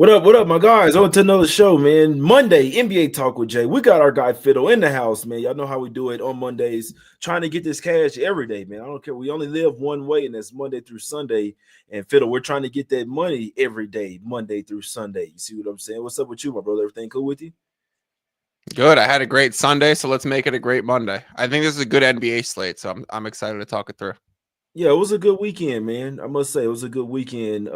What up, my guys? On to another show, man. Monday, NBA Talk with Jay. We got our guy Fiddle in the house, man. Y'all know how we do it on Mondays, trying to get this cash every day, man. I don't care. We only live one way, and that's Monday through Sunday. And Fiddle, we're trying to get that money every day, Monday through Sunday. You see what I'm saying? What's up with you, my brother? Everything cool with you? Good. I had a great Sunday, so let's make it a great Monday. I think this is a good NBA slate, so I'm excited to talk it through. Yeah, it was a good weekend, man. I must say it was a good weekend.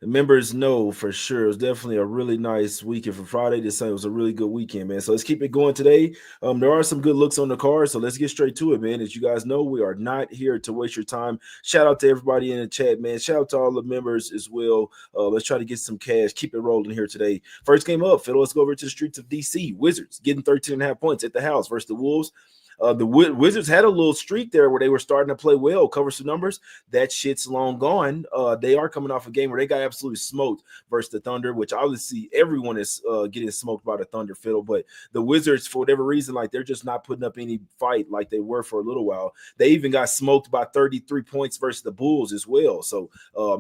The members know for sure. It was definitely a really nice weekend from Friday to Sunday. It was a really good weekend, man. So let's keep it going today. There are some good looks on the card, so let's get straight to it, man. As you guys know, we are not here to waste your time. Shout out to everybody in the chat, man. Shout out to all the members as well. Let's try to get some cash. Keep it rolling here today. First game up, Phil. Let's go over to the streets of DC. Wizards getting 13.5 points at the house versus the Wolves. The Wizards had a little streak there where they were starting to play well, cover some numbers. That shit's long gone. They are coming off a game where they got absolutely smoked versus the Thunder, which obviously everyone is getting smoked by the Thunder, Fiddle. But the Wizards, for whatever reason, like they're just not putting up any fight like they were for a little while. They even got smoked by 33 points versus the Bulls as well. So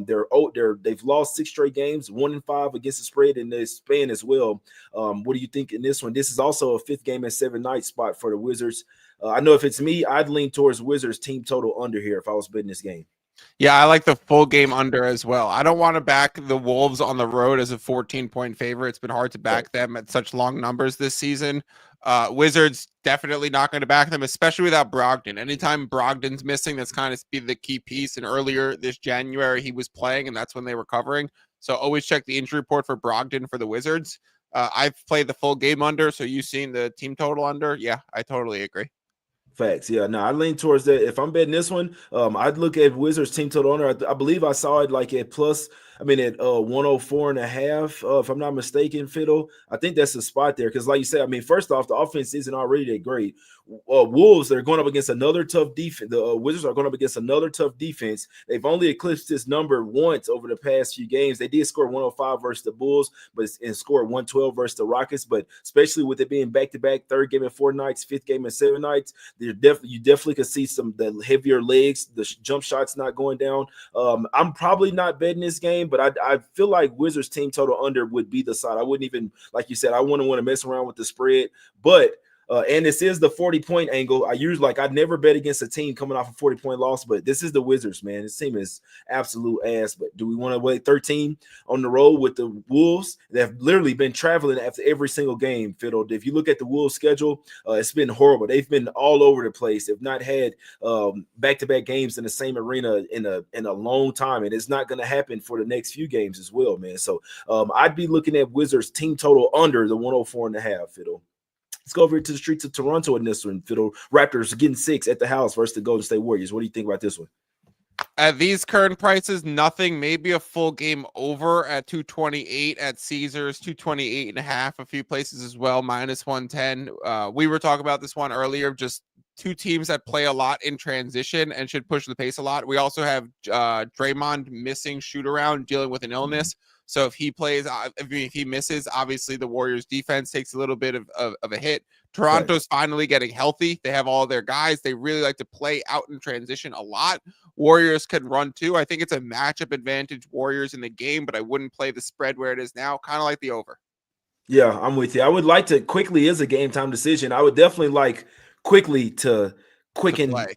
they've lost 6 straight games, 1-5 against the spread in this span as well. What do you think in this one? This is also a 5th game and 7 night spot for the Wizards. I know if it's me, I'd lean towards Wizards team total under here if I was betting this game. Yeah, I like the full game under as well. I don't want to back the Wolves on the road as a 14-point favorite. It's been hard to back them at such long numbers this season. Wizards definitely not going to back them, especially without Brogdon. Anytime Brogdon's missing, that's kind of be the key piece. And earlier this January, he was playing, and that's when they were covering. So always check the injury report for Brogdon for the Wizards. I've played the full game under, so you've seen the team total under. Yeah, I totally agree. Facts. Yeah. No, I lean towards that. If I'm betting this one, I'd look at Wizards team total under. I believe I saw it like at 104.5, if I'm not mistaken, Fiddle. I think that's the spot there. Because like you said, I mean, first off, the offense isn't already that great. Wolves, they're going up against another tough defense. The Wizards are going up against another tough defense. They've only eclipsed this number once over the past few games. They did score 105 versus the Bulls, and scored 112 versus the Rockets. But especially with it being back-to-back, 3rd game in 4 nights, 5th game in 7 nights, you definitely could see some the heavier legs, the jump shots not going down. I'm probably not betting this game, but I feel like Wizards team total under would be the side. I wouldn't even, like you said, I wouldn't want to mess around with the spread, but and this is the 40-point angle. I'd never bet against a team coming off a 40-point loss, but this is the Wizards, man. This team is absolute ass. But do we want to wait 13 on the road with the Wolves? They've literally been traveling after every single game, Fiddle. If you look at the Wolves schedule, it's been horrible. They've been all over the place. They've not had back-to-back games in the same arena in a long time, and it's not going to happen for the next few games as well, man. So I'd be looking at Wizards team total under the 104.5, Fiddle. Let's go over to the streets of Toronto in this one, Fiddle. Raptors getting 6 at the house versus the Golden State Warriors. What do you think about this one? At these current prices, nothing. Maybe a full game over at 228 at Caesars, 228.5 a few places as well, -110. We were talking about this one earlier, just 2 teams that play a lot in transition and should push the pace a lot. We also have Draymond missing shoot around, dealing with an illness. So if he plays, if he misses, obviously the Warriors defense takes a little bit of a hit. Toronto's finally getting healthy. They have all their guys. They really like to play out in transition a lot. Warriors can run too. I think it's a matchup advantage Warriors in the game, but I wouldn't play the spread where it is now. Kind of like the over. Yeah, I'm with you. I would like to quickly is a game time decision. I would definitely like quickly to quicken up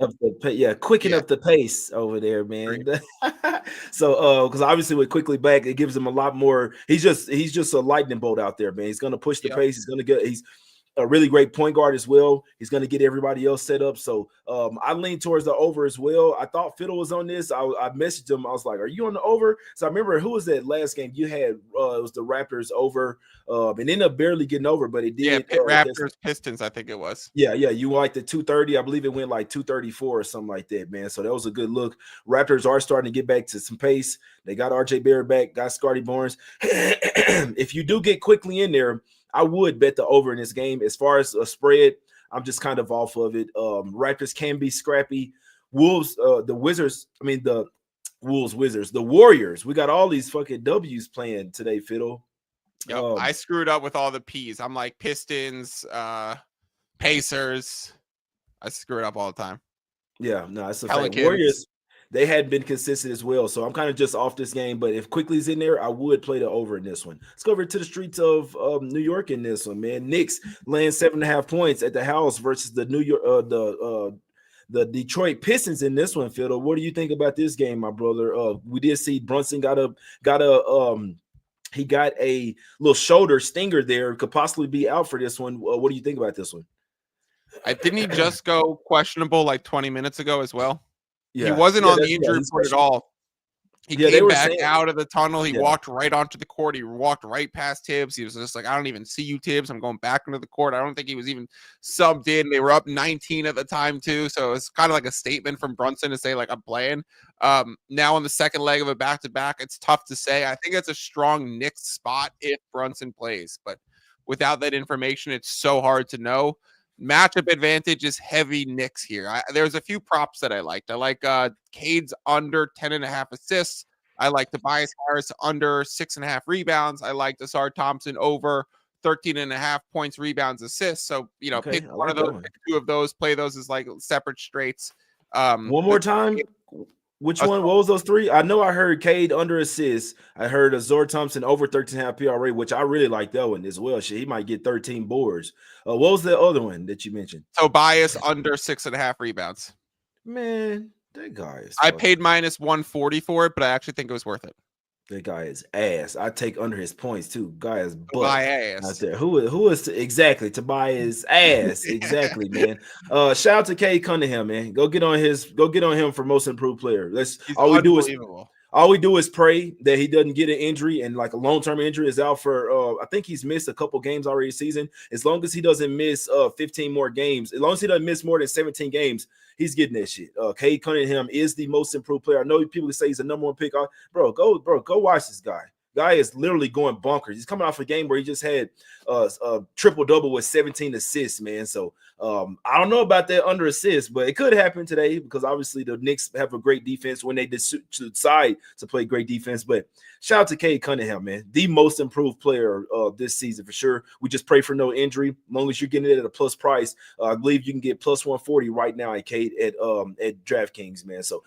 the pace over there, man. So because obviously with quickly back, it gives him a lot more. He's just a lightning bolt out there, man. He's gonna push the pace. He's a really great point guard as well. He's going to get everybody else set up. So I lean towards the over as well. I thought Fiddle was on this. I messaged him. I was like, are you on the over? So I remember, who was that last game you had? It was the Raptors over and ended up barely getting over, but it did. Yeah, Raptors, Pistons, I think it was. Yeah. You like the 230. I believe it went like 234 or something like that, man. So that was a good look. Raptors are starting to get back to some pace. They got RJ Barrett back, got Scotty Barnes. If you do get quickly in there, I would bet the over in this game. As far as a spread, I'm just kind of off of it. Raptors can be scrappy. Wolves, the Wizards, the Wolves, Wizards, the Warriors. We got all these fucking W's playing today, Fiddle. Yep, I screwed up with all the P's. I'm like Pistons, Pacers. I screw it up all the time. Yeah, no, it's a fact. Warriors. they hadn't been consistent as well. So I'm kind of just off this game. But if Quickly's in there, I would play the over in this one. Let's go over to the streets of New York in this one, man. Knicks laying 7.5 points at the house versus the New York the Detroit Pistons in this one, Fiddle. What do you think about this game, my brother? We did see Brunson got a he got a little shoulder stinger there, could possibly be out for this one. What do you think about this one? Didn't he just go questionable like 20 minutes ago as well? Yeah, he wasn't on the injury report at all. He came back out of the tunnel. He walked right onto the court. He walked right past Tibbs. He was just like, I don't even see you, Tibbs. I'm going back into the court. I don't think he was even subbed in. They were up 19 at the time, too. So it's kind of like a statement from Brunson to say, like, I'm playing. Now on the second leg of a back-to-back, it's tough to say. I think it's a strong Knicks spot if Brunson plays. But without that information, it's so hard to know. Matchup advantage is heavy Knicks here. There's a few props that I liked. I like Cade's under 10.5 assists. I like Tobias Harris under 6.5 rebounds. I like Desar Thompson over 13.5 points, rebounds, assists. So, pick one of those, pick two of those, play those as like separate straights. One more time. Which one? What was those three? I know I heard Cade under assists. I heard Azor Thompson over 13.5 PRA, which I really like that one as well. Shit, he might get 13 boards. What was the other one that you mentioned? Tobias under 6.5 rebounds. Man, that guy is. I paid -140 for it, but I actually think it was worth it. That guy is ass. I take under his points too. Guy is butt Tobias out there. Who is exactly Tobias ass? Exactly, man. Shout out to Cade Cunningham, man. Go get on him for most improved player. All we do is pray that he doesn't get an injury, and like a long-term injury is out for I think he's missed a couple games already this season. As long as he doesn't miss 15 more games, as long as he doesn't miss more than 17 games, he's getting that shit. Cade Cunningham is the most improved player. I know people say he's the number one pick. Bro, go watch this guy. Guy is literally going bonkers. He's coming off a game where he just had a triple-double with 17 assists, man. So I don't know about that under assist, but it could happen today because obviously the Knicks have a great defense when they decide to play great defense. But shout out to Cade Cunningham, man. The most improved player this season for sure. We just pray for no injury. As long as you're getting it at a plus price, I believe you can get plus 140 right now at Cade at DraftKings, man. So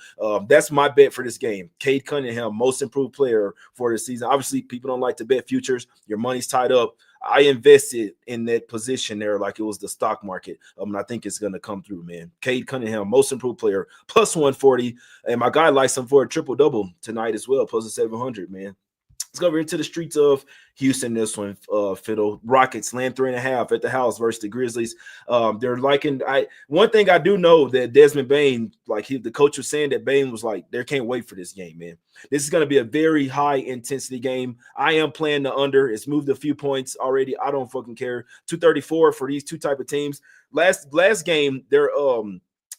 that's my bet for this game. Cade Cunningham, most improved player for this season. Obviously, people don't like to bet futures. Your money's tied up. I invested in that position there like it was the stock market. And I think it's going to come through, man. Cade Cunningham, most improved player, plus 140. And my guy likes him for a triple-double tonight as well, plus a 700, man. Let's go over into the streets of Houston. This one, Fiddle. Rockets land 3.5 at the house versus the Grizzlies. They're liking. One thing I do know that Desmond Bane, the coach was saying that Bane was like, they can't wait for this game, man. This is going to be a very high intensity game. I am playing the under. It's moved a few points already. I don't fucking care. 234 for these two type of teams. Last game, they're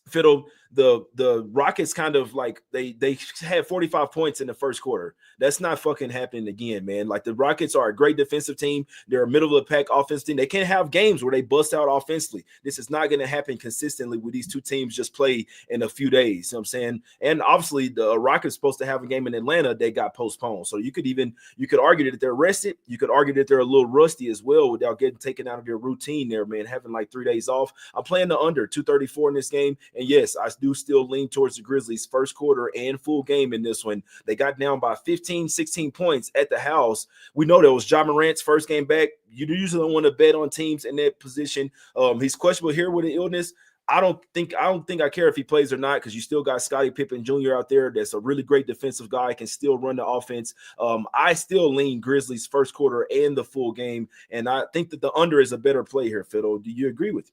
Fiddle. The Rockets kind of like they had 45 points in the first quarter. That's not fucking happening again, man. Like the Rockets are a great defensive team. They're a middle of the pack offensive team. They can't have games where they bust out offensively. This is not going to happen consistently with these two teams just play in a few days. You know what I'm saying? And obviously the Rockets supposed to have a game in Atlanta that got postponed. So you could argue that they're rested. You could argue that they're a little rusty as well without getting taken out of their routine there, man, having like 3 days off. I'm playing the under 234 in this game. And yes, I do still lean towards the Grizzlies first quarter and full game in this one. They got down by 15, 16 points at the house. We know that was Ja Morant's first game back. You usually don't want to bet on teams in that position. He's questionable here with an illness. I don't think I care if he plays or not because you still got Scottie Pippen Jr. out there. That's a really great defensive guy, can still run the offense. I still lean Grizzlies first quarter and the full game, and I think that the under is a better play here, Fiddle. Do you agree with me?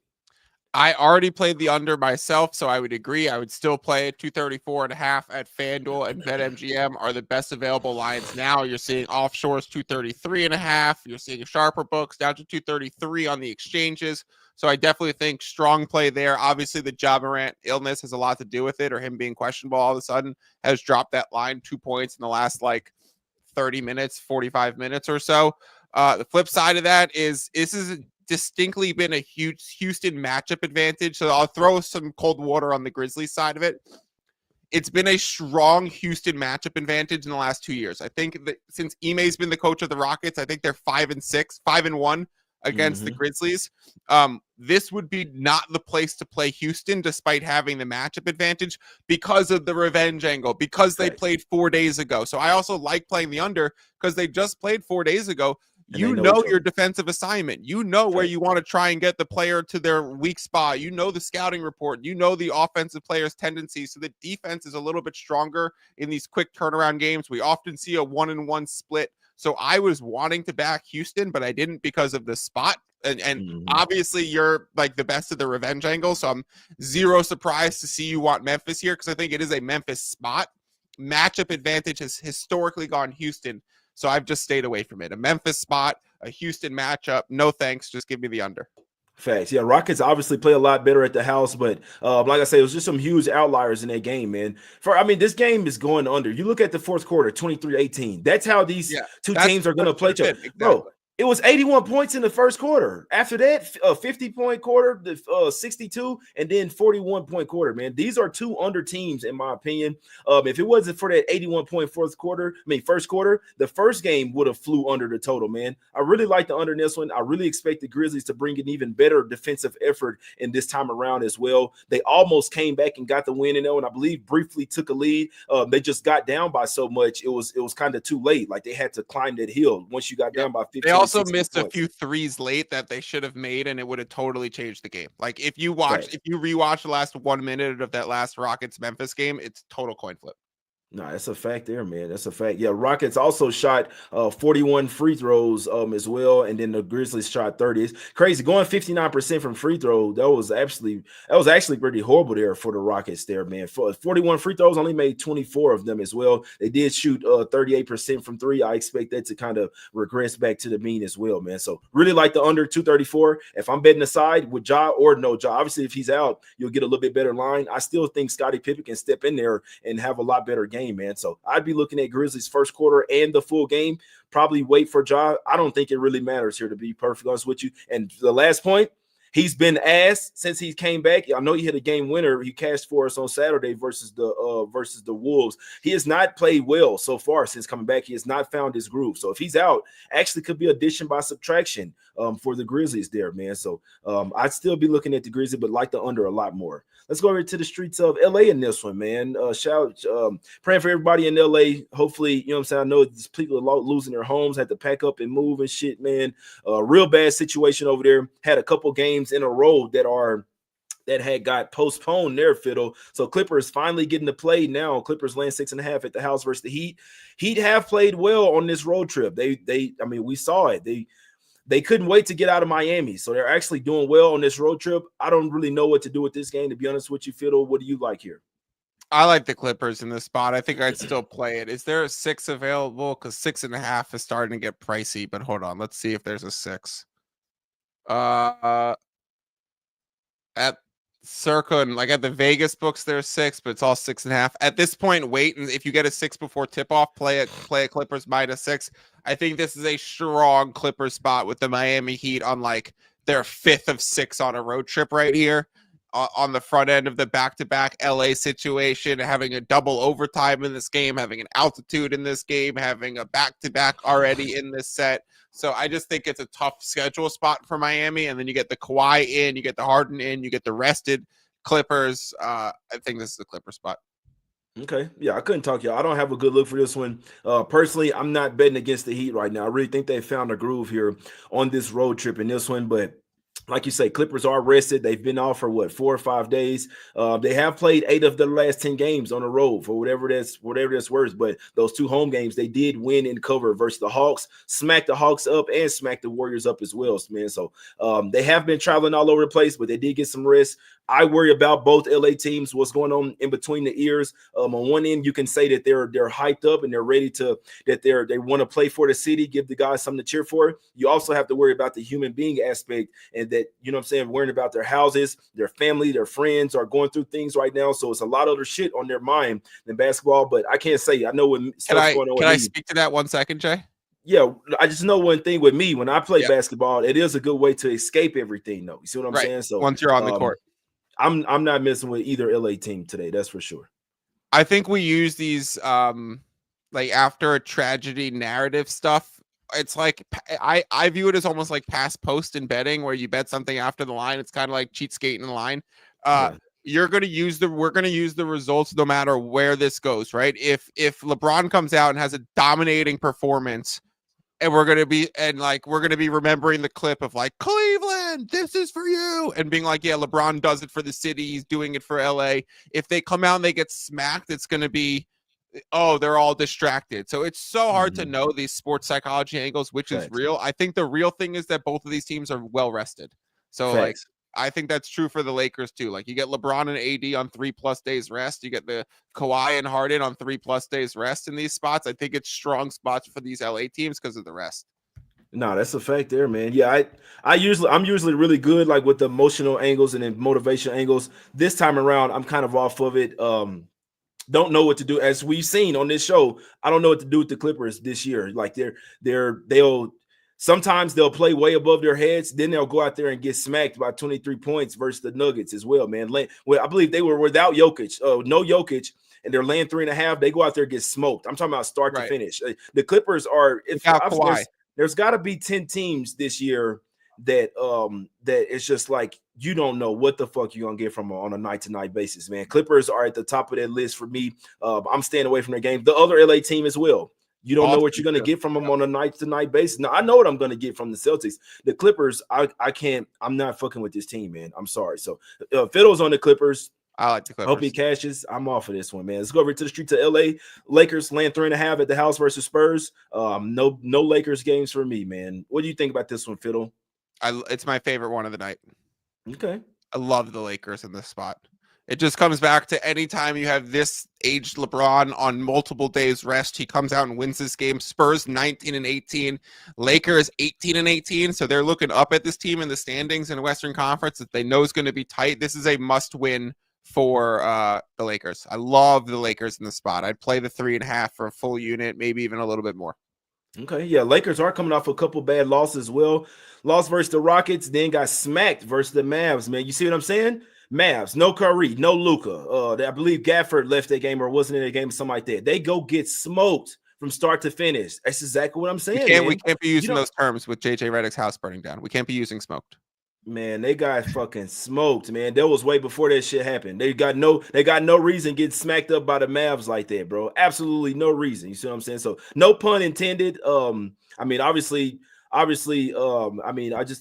I already played the under myself, so I would agree. I would still play it. 234.5 at FanDuel and BetMGM are the best available lines now. You're seeing offshores 233.5. You're seeing sharper books down to 233 on the exchanges. So I definitely think strong play there. Obviously, the Ja Morant illness has a lot to do with it, or him being questionable all of a sudden has dropped that line 2 points in the last 30 minutes, 45 minutes or so. The flip side of that is this is distinctly been a huge Houston matchup advantage. So I'll throw some cold water on the Grizzlies side of it. It's been a strong Houston matchup advantage in the last 2 years. I think that since Ime's been the coach of the Rockets, I think they're 5-1 against the Mm-hmm. Grizzlies. This would be not the place to play Houston, despite having the matchup advantage because of the revenge angle, because they Facts. played 4 days ago. So I also like playing the under because they just played 4 days ago. And they You know each know your other. defensive assignment. You know where Facts. you want to try and get the player to their weak spot. You know the scouting report. You know the offensive player's tendencies. So the defense is a little bit stronger in these quick turnaround games. We often see a 1-and-1 split. So I was wanting to back Houston, but I didn't because of the spot. And Mm-hmm. obviously you're like the best of the revenge angle. So I'm zero surprised to see you want Memphis here because I think it is a Memphis spot. Matchup advantage has historically gone Houston. So I've just stayed away from it. A Memphis spot, a Houston matchup. No thanks. Just give me the under. Facts. Yeah, Rockets obviously play a lot better at the house, but like I say, it was just some huge outliers in that game, man. This game is going under. You look at the fourth quarter, 23-18. That's how these Yeah, two that's teams are going what to it play should each have other. been. Bro, Exactly. it was 81 points in the first quarter. After that, 50-point quarter, the 62, and then 41-point quarter, man. These are two under teams, in my opinion. If it wasn't for that 81-point first quarter, the first game would have flew under the total, man. I really like the under in this one. I really expect the Grizzlies to bring an even better defensive effort in this time around as well. They almost came back and got the win, and I believe briefly took a lead. They just got down by so much. It was kind of too late. Like they had to climb that hill once you got down by 15. They also 16 missed a points. few threes late that they should have made, and it would have totally changed the game. Like if you Facts. rewatch the last 1 minute of that last Rockets Memphis game, it's total coin flip. No, that's a fact there, man. That's a fact. Yeah, Rockets also shot 41 free throws as well, and then the Grizzlies shot 30. It's crazy. Going 59% from free throw, that was actually pretty horrible there for the Rockets there, man. For 41 free throws, only made 24 of them as well. They did shoot 38% from three. I expect that to kind of regress back to the mean as well, man. So really like the under 234. If I'm betting aside with Ja or no Ja, obviously if he's out, you'll get a little bit better line. I still think Scottie Pippen can step in there and have a lot better game, man. So I'd be looking at Grizzlies first quarter and the full game. Probably wait for Ja. I don't think it really matters here, to be perfectly honest with you. And the last point, he's been ass since he came back. I know he hit a game winner. He cashed for us on Saturday versus the Wolves. He has not played well so far since coming back. He has not found his groove. So if he's out, actually could be addition by subtraction for the Grizzlies there, man. So I'd still be looking at the Grizzlies, but like the under a lot more. Let's go over to the streets of LA in this one, man. Praying for everybody in LA. Hopefully, you know what I'm saying? I know these people are losing their homes, had to pack up and move and shit, man. Real bad situation over there. Had a couple games in a row that had got postponed there, Fiddle. So Clippers finally getting to play now. Clippers laying 6.5 at the house versus the Heat. Heat have played well on this road trip. We saw it. They couldn't wait to get out of Miami. So they're actually doing well on this road trip. I don't really know what to do with this game, to be honest with you, Fiddle. What do you like here? I like the Clippers in this spot. I think I'd still play it. Is there a 6 available? Because 6.5 is starting to get pricey. But hold on, let's see if there's a 6. At Circa and like at the Vegas books, there's 6, but it's all 6.5. At this point, wait, and if you get a 6 before tip off, play a Clippers -6. I think this is a strong Clippers spot with the Miami Heat on like their 5th of 6 on a road trip right here. On the front end of the back-to-back LA situation, having a double overtime in this game, having an altitude in this game, having a back-to-back already in this set. So I just think it's a tough schedule spot for Miami. And then you get the Kawhi in, you get the Harden in, you get the rested Clippers. I think this is the Clipper spot. Okay. Yeah, I couldn't talk y'all. I don't have a good look for this one. Personally, I'm not betting against the Heat right now. I really think they found a groove here on this road trip in this one, but like you say, Clippers are rested. They've been off for 4 or 5 days. They have played 8 of the last 10 games on the road for whatever that's worth. But those 2 home games, they did win and cover versus the Hawks, smacked the Hawks up and smacked the Warriors up as well, man. So they have been traveling all over the place, but they did get some rest. I worry about both LA teams, what's going on in between the ears. On one end, you can say that they're hyped up and they're ready they want to play for the city, give the guys something to cheer for. You also have to worry about the human being aspect, and that, you know what I'm saying, worrying about their houses, their family, their friends are going through things right now. So it's a lot of other shit on their mind than basketball. But I can't say I know what stuff's going on. Can I speak to that 1 second, Jay? Yeah, I just know one thing with me when I play basketball, it is a good way to escape everything, though. You see what I'm saying? So once you're on the court. I'm not messing with either LA team today. That's for sure. I think we use these like after a tragedy narrative stuff it's like I view it as almost like pass post in betting, where you bet something after the line. It's kind of like cheat skating the line. Yeah. We're going to use the results no matter where this goes, right? If LeBron comes out and has a dominating performance, and we're going to be remembering the clip of like, Cleveland, this is for you, and being like, yeah, LeBron does it for the city, he's doing it for LA. If they come out and they get smacked, it's going to be, oh, they're all distracted. So it's so hard to know these sports psychology angles, which is real. I think the real thing is that both of these teams are well rested. So like, I think that's true for the Lakers too. Like, you get LeBron and AD on 3+ days rest. You get the Kawhi and Harden on 3+ days rest in these spots. I think it's strong spots for these LA teams because of the rest. No, that's a fact there, man. Yeah, I'm usually really good like with the emotional angles and then motivation angles. This time around, I'm kind of off of it. Don't know what to do. As we've seen on this show, I don't know what to do with the Clippers this year. Like they'll sometimes they'll play way above their heads, then they'll go out there and get smacked by 23 points versus the Nuggets as well, man. Well, I believe they were without Jokic, no Jokic, and they're laying 3.5. They go out there and get smoked. I'm talking about start to finish. The Clippers are there's got to be 10 teams this year that it's just like you don't know what the fuck you're gonna get from on a night-to-night basis, man. Clippers are at the top of that list for me. I'm staying away from their game. The other LA team as well. You don't know what you're gonna get from them on a night-to-night basis. Now I know what I'm gonna get from the Celtics. The Clippers, I can't. I'm not fucking with this team, man. I'm sorry. So Fiddle's on the Clippers. I like the Clippers. Hope he cashes. I'm off of this one, man. Let's go over to the street to LA. Lakers laying 3.5 at the house versus Spurs. No Lakers games for me, man. What do you think about this one, Fiddle? It's my favorite one of the night. Okay. I love the Lakers in this spot. It just comes back to anytime you have this aged LeBron on multiple days rest, he comes out and wins this game. Spurs 19-18, Lakers 18-18. So they're looking up at this team in the standings in the Western Conference that they know is going to be tight. This is a must win for the Lakers. I love the Lakers in the spot. I'd play the 3.5 for a full unit, maybe even a little bit more. Okay, yeah, Lakers are coming off a couple bad losses as well. Lost versus the Rockets, then got smacked versus the Mavs, man. You see what I'm saying? Mavs, no Curry, no Luka. I believe Gafford left that game or wasn't in that game or something like that. They go get smoked from start to finish. That's exactly what I'm saying. We can't be using those terms with JJ Redick's house burning down. We can't be using smoked. Man, they got fucking smoked, man. That was way before that shit happened. They got no reason getting smacked up by the Mavs like that, bro. Absolutely no reason. You see what I'm saying? So no pun intended. I mean, obviously, I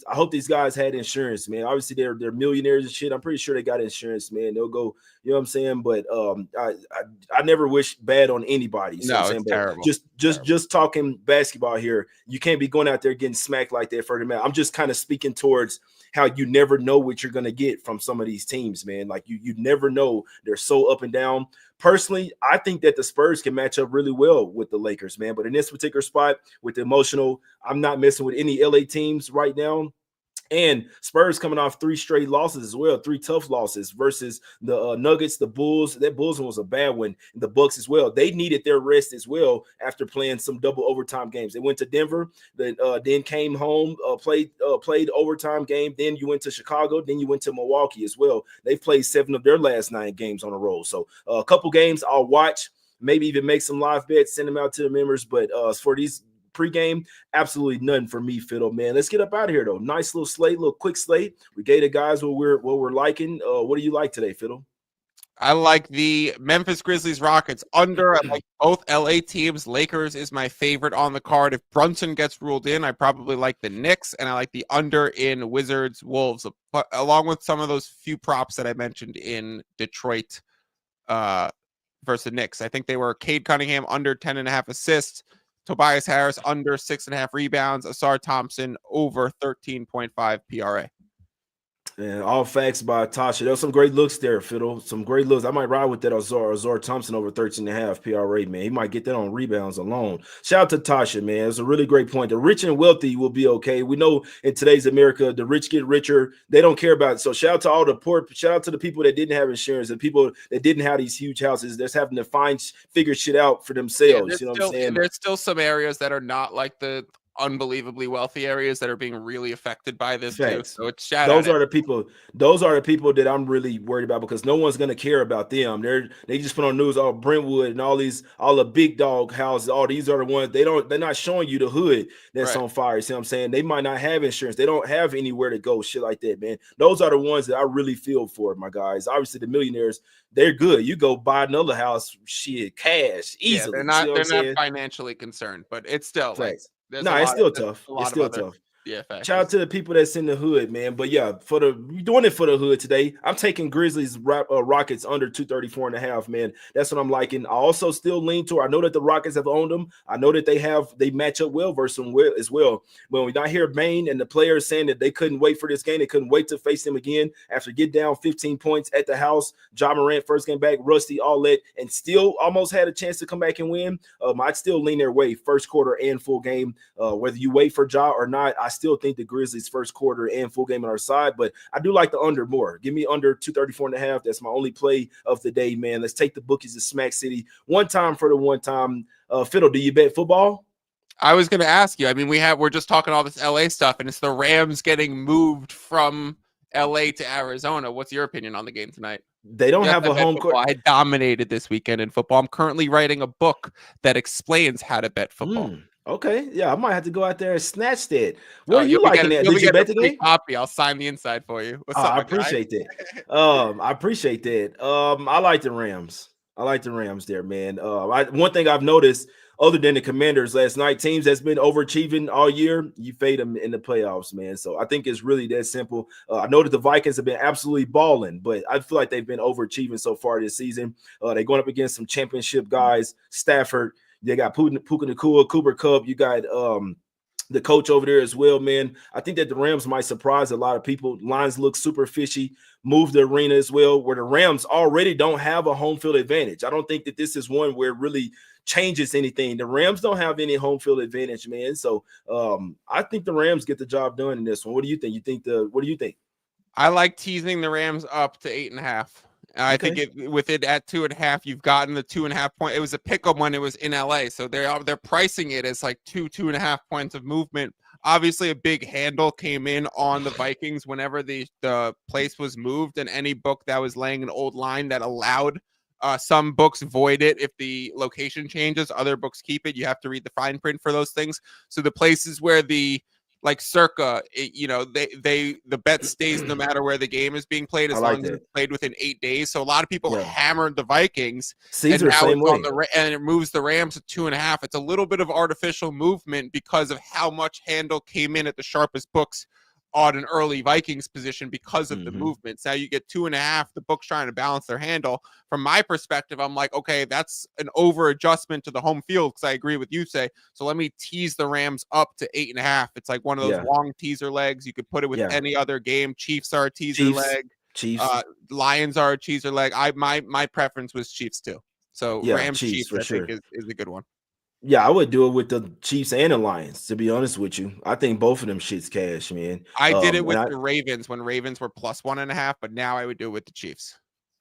hope these guys had insurance, man. Obviously, they're millionaires and shit. I'm pretty sure they got insurance, man. They'll go, you know what I'm saying? But I never wish bad on anybody. You know what I'm saying? But terrible. Just talking basketball here. You can't be going out there getting smacked like that for the man. I'm just kind of speaking towards how you never know what you're gonna get from some of these teams, man. Like you never know. They're so up and down. Personally, I think that the Spurs can match up really well with the Lakers, man. But in this particular spot with the emotional, I'm not messing with any LA teams right now. And Spurs coming off 3 straight losses as well, 3 tough losses versus the Nuggets, the Bulls. That Bulls one was a bad one. And the Bucks as well. They needed their rest as well after playing some double overtime games. They went to Denver, then came home, played overtime game. Then you went to Chicago. Then you went to Milwaukee as well. They've played 7 of their last 9 games on a roll. So a couple games I'll watch, maybe even make some live bets, send them out to the members. But for these pregame, absolutely none for me, Fiddle, man. Let's get up out of here though. Nice little slate, little quick slate. We gave the guys what we're liking. What do you like today, Fiddle? I like the Memphis Grizzlies Rockets under. I like both LA teams. Lakers is my favorite on the card. If Brunson gets ruled in, I probably like the Knicks, and I like the under in Wizards Wolves, along with some of those few props that I mentioned in Detroit versus the Knicks. I think they were Cade Cunningham under 10.5 assists. Tobias Harris under 6.5 rebounds. Asar Thompson over 13.5 PRA. And all facts by Tasha. There was some great looks there, Fiddle. Some great looks. I might ride with that Azar Thompson over 13.5 PRA, man. He might get that on rebounds alone. Shout out to Tasha, man. It's a really great point. The rich and wealthy will be okay. We know in today's America, the rich get richer. They don't care about it. So shout out to all the poor. Shout out to the people that didn't have insurance, the people that didn't have these huge houses. That's having to figure shit out for themselves. Yeah, you know what I'm saying? There's still some areas that are not like the unbelievably wealthy areas that are being really affected by this too. Facts. So it's shout out. Those are the people. Those are the people that I'm really worried about because no one's gonna care about them. They just put on news. Oh, Brentwood and all the big dog houses. All these are the ones they're not showing you the hood that's Right. on fire. You see what I'm saying? They might not have insurance. They don't have anywhere to go. Shit like that, man. Those are the ones that I really feel for, my guys. Obviously, the millionaires, they're good. You go buy another house, shit, cash Yeah, easily. they're You see not what I'm they're not saying? financially concerned, but it's still like Facts. No, it's still tough. a It's lot of still other tough. Shout out factors. to the people that's in the hood, man. But yeah, we're doing it for the hood today. I'm taking Grizzlies Rockets under 234.5, man. That's what I'm liking. I also still lean to. I know that the Rockets have owned them. I know that they match up well versus them as well. But when I hear Bane and the players saying that they couldn't wait for this game, they couldn't wait to face them again after get down 15 points at the house. Ja Morant first game back, rusty, all that, and still almost had a chance to come back and win. I'd still lean their way first quarter and full game. Whether you wait for Ja or not, I still think the Grizzlies first quarter and full game on our side, but I do like the under more. Give me under 234.5. That's my only play of the day, man. Let's take the bookies to Smack City. One time for the one time. Fiddle, do you bet football? I was going to ask you. I mean, we're just talking all this LA stuff, and it's the Rams getting moved from LA to Arizona. What's your opinion on the game tonight? They don't Yes, have a home court. I dominated this weekend in football. I'm currently writing a book that explains how to bet football. Okay, yeah, I might have to go out there and snatch that. What are you liking that? Did you bet the game? Copy. I'll sign the inside for you. What's up, I appreciate that. I appreciate that. I like the Rams. I like the Rams there, man. One thing I've noticed, other than the Commanders last night, teams that's been overachieving all year, you fade them in the playoffs, man. So I think it's really that simple. I know that the Vikings have been absolutely balling, but I feel like they've been overachieving so far this season. They're going up against some championship guys, Stafford. They got Puka Nacua, Cooper Kupp. You got the coach over there as well, man. I think that the Rams might surprise a lot of people. Lines look super fishy. Move the arena as well, where the Rams already don't have a home field advantage. I don't think that this is one where it really changes anything. The Rams don't have any home field advantage, man. So I think the Rams get the job done in this one. What do you think? What do you think? I like teasing the Rams up to 8.5. I think with it at 2.5, you've gotten the 2.5 point. It was a pick 'em when it was in LA, so they're pricing it as like 2.5 points of movement. Obviously, a big handle came in on the Vikings whenever the place was moved, and any book that was laying an old line that allowed some books void it if the location changes. Other books keep it. You have to read the fine print for those things. So the places where the circa, the bet stays no matter where the game is being played as long as it's played within 8 days. So a lot of people hammered the Vikings, Caesar, and now same way. and it moves the Rams to 2.5. It's a little bit of artificial movement because of how much handle came in at the sharpest books on an early Vikings position because of the movements. Now you get 2.5. The book's trying to balance their handle. From my perspective, I'm like, okay, that's an over adjustment to the home field because I agree with you, say. So let me tease the Rams up to 8.5. It's like one of those long teaser legs. You could put it with any other game. Chiefs are a teaser leg. Lions are a teaser leg. My preference was Chiefs too. So Rams Chiefs I think is a good one. Yeah, I would do it with the Chiefs and the Lions, to be honest with you. I think both of them shit's cash, man. I did it with the Ravens when Ravens were plus 1.5, but now I would do it with the Chiefs.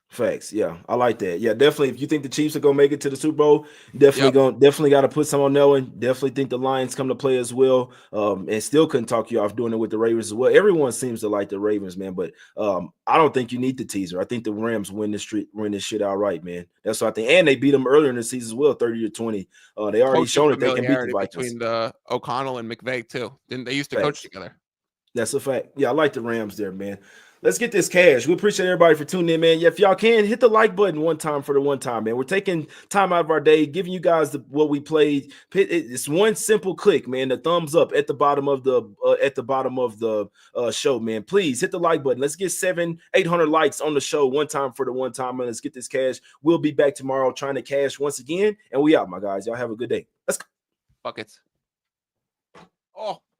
Facts. Yeah, I like that. Yeah, definitely. If you think the Chiefs are gonna make it to the Super Bowl, definitely got to put some on that one. Definitely think the Lions come to play as well. And still couldn't talk you off doing it with the Ravens as well. Everyone seems to like the Ravens, man. But I don't think you need the teaser. I think the Rams win this shit outright, man. That's what I think. And they beat them earlier in the season as well, 30-20. They already shown that they can beat the Vikings. Between the O'Connell and McVay too. Didn't they used to coach together? That's a fact. Yeah, I like the Rams there, man. Let's get this cash. We appreciate everybody for tuning in, man. Yeah, if y'all can, hit the like button one time for the one time, man. We're taking time out of our day, giving you guys what we played. It's one simple click, man. The thumbs up at the bottom of the show, man. Please hit the like button. Let's get 700-800 likes on the show one time for the one time, and let's get this cash. We'll be back tomorrow trying to cash once again, and we out, my guys. Y'all have a good day. Let's go. Buckets.